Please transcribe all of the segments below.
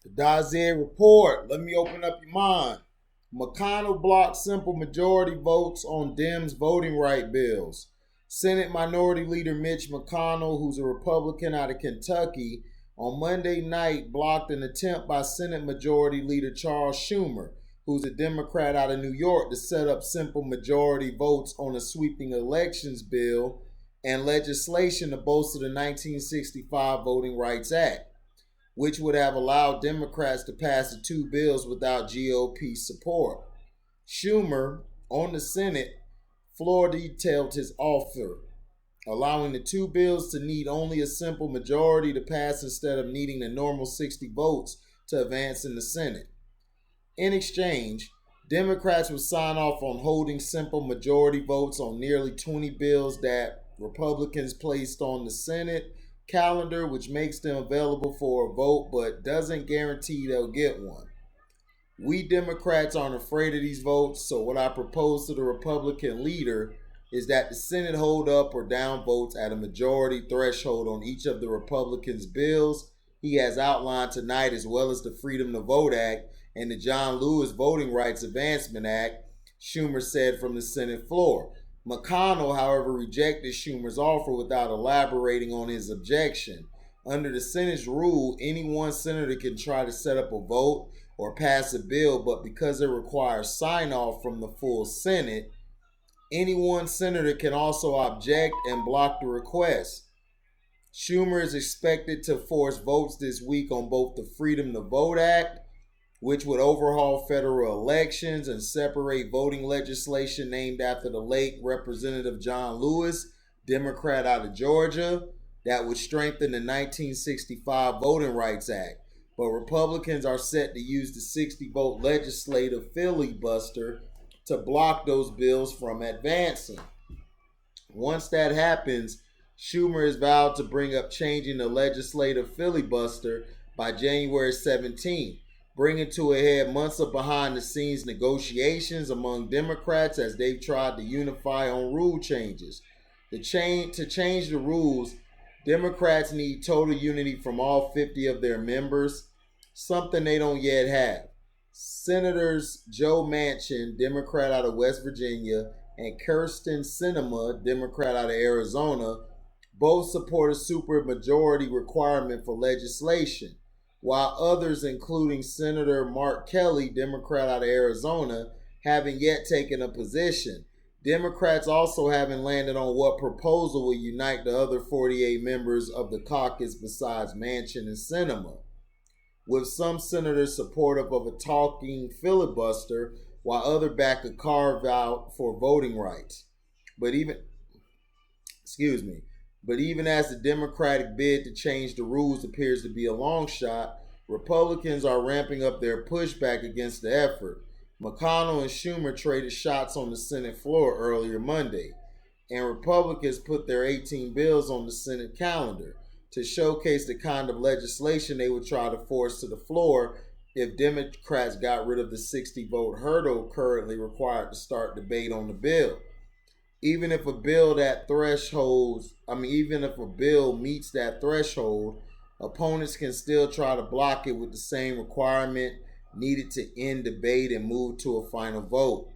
The Dazier report. Let me open up your mind. Mcconnell Blocks simple majority votes on Dems voting right bills. Senate Minority Leader Mitch McConnell, who's a Republican out of Kentucky, on Monday night blocked an attempt by Senate Majority Leader Charles Schumer, who's a Democrat out of New York, to set up simple majority votes on a sweeping elections bill and legislation to bolster the 1965 Voting Rights Act, which would have allowed Democrats to pass the two bills without GOP support. Schumer, on the Senate floor, detailed his offer, allowing the two bills to need only a simple majority to pass instead of needing the normal 60 votes to advance in the Senate. In exchange, Democrats would sign off on holding simple majority votes on nearly 20 bills that Republicans placed on the Senate calendar, which makes them available for a vote but doesn't guarantee they'll get one. We Democrats aren't afraid of these votes, so what I propose to the Republican leader is that the Senate hold up or down votes at a majority threshold on each of the Republicans' bills he has outlined tonight, as well as the Freedom to Vote Act and the John Lewis Voting Rights Advancement Act, Schumer said from the Senate floor. McConnell, however, rejected Schumer's offer without elaborating on his objection. Under the Senate's rule, any one senator can try to set up a vote or pass a bill, but because it requires sign-off from the full Senate, any one senator can also object and block the request. Schumer is expected to force votes this week on both the Freedom to Vote Act, which would overhaul federal elections and separate voting legislation named after the late Representative John Lewis, Democrat out of Georgia, that would strengthen the 1965 Voting Rights Act. But Republicans are set to use the 60-vote legislative filibuster to block those bills from advancing. Once that happens, Schumer has vowed to bring up changing the legislative filibuster by January 17th, bringing to a head months of behind-the-scenes negotiations among Democrats as they've tried to unify on rule changes. To change the rules, Democrats need total unity from all 50 of their members, something they don't yet have. Senators Joe Manchin, Democrat out of West Virginia, and Kirsten Sinema, Democrat out of Arizona, both support a supermajority requirement for legislation, while others, including Senator Mark Kelly, Democrat out of Arizona, haven't yet taken a position. Democrats also haven't landed on what proposal will unite the other 48 members of the caucus besides Manchin and Sinema, with some senators supportive of a talking filibuster while others back a carve out for voting rights. But even excuse me, but even as the Democratic bid to change the rules appears to be a long shot, Republicans are ramping up their pushback against the effort. McConnell and Schumer traded shots on the Senate floor earlier Monday, and Republicans put their 18 bills on the Senate calendar to showcase the kind of legislation they would try to force to the floor if Democrats got rid of the 60-vote hurdle currently required to start debate on the bill. Even if a bill meets that threshold, opponents can still try to block it with the same requirement needed to end debate and move to a final vote.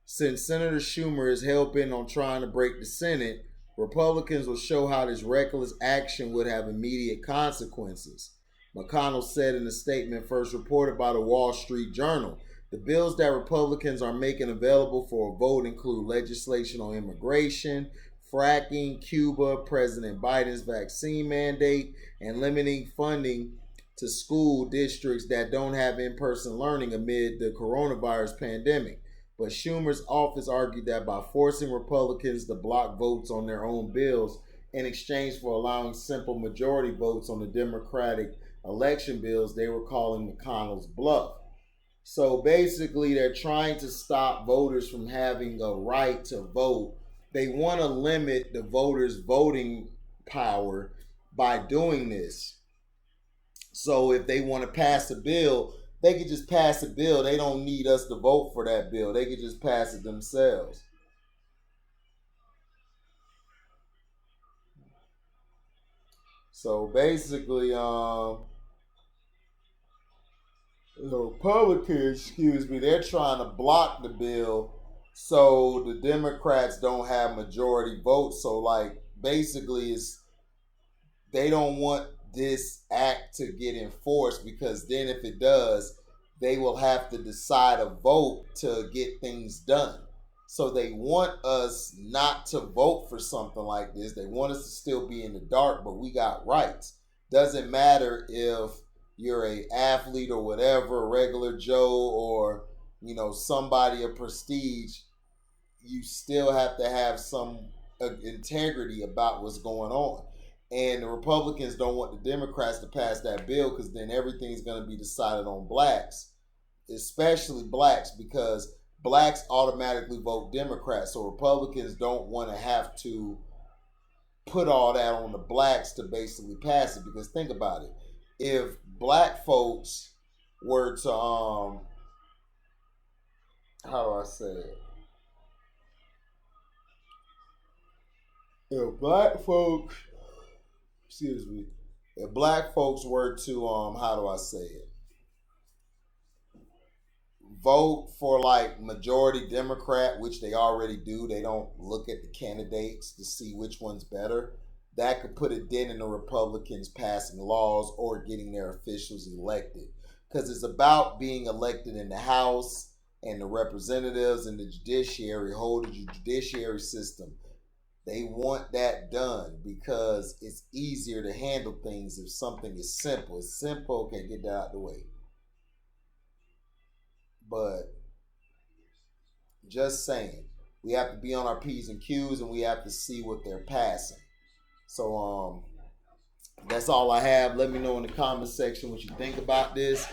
Since Senator Schumer is hell-bent on trying to break the Senate, Republicans will show how this reckless action would have immediate consequences. McConnell said in a statement first reported by the Wall Street Journal. The bills that Republicans are making available for a vote include legislation on immigration, fracking, Cuba, President Biden's vaccine mandate, and limiting funding to school districts that don't have in-person learning amid the coronavirus pandemic. But Schumer's office argued that by forcing Republicans to block votes on their own bills in exchange for allowing simple majority votes on the Democratic election bills, they were calling McConnell's bluff. So basically, they're trying to stop voters from having a right to vote. They want to limit the voters' voting power by doing this. So if they want to pass a bill, they could just pass a bill. They don't need us to vote for that bill. They could just pass it themselves. So basically, the Republicans, they're trying to block the bill so the Democrats don't have majority votes. So like basically it's they don't want this act to get enforced because then if it does, they will have to decide a vote to get things done. So they want us not to vote for something like this. They want us to still be in the dark, but we got rights. Doesn't matter if you're a athlete or whatever, a regular Joe or somebody of prestige. You still have to have some integrity about what's going on. And the Republicans don't want the Democrats to pass that bill because then everything's going to be decided on blacks, especially blacks, because blacks automatically vote Democrat. So Republicans don't want to have to put all that on the blacks to basically pass it. Because think about it. If black folks were to, how do I say it? If black folks, excuse me, if black folks were to, how do I say it? Vote for like majority Democrat, which they already do. They don't look at the candidates to see which one's better. That could put a dent in the Republicans passing laws or getting their officials elected. Because it's about being elected in the House and the representatives and the judiciary, hold the judiciary system. They want that done because it's easier to handle things if something is simple. It's simple, okay, get that out of the way. But just saying, we have to be on our P's and Q's and we have to see what they're passing. So that's all I have. Let me know in the comment section what you think about this.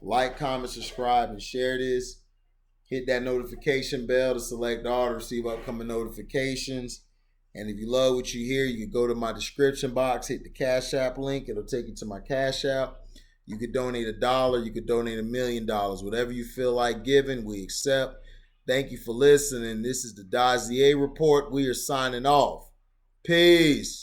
Like, comment, subscribe, and share this. Hit that notification bell to select all to receive upcoming notifications. And if you love what you hear, you can go to my description box, hit the Cash App link. It'll take you to my Cash App. You could donate $1. You could donate $1 million. Whatever you feel like giving, we accept. Thank you for listening. This is the Dozier Report. We are signing off. Peace.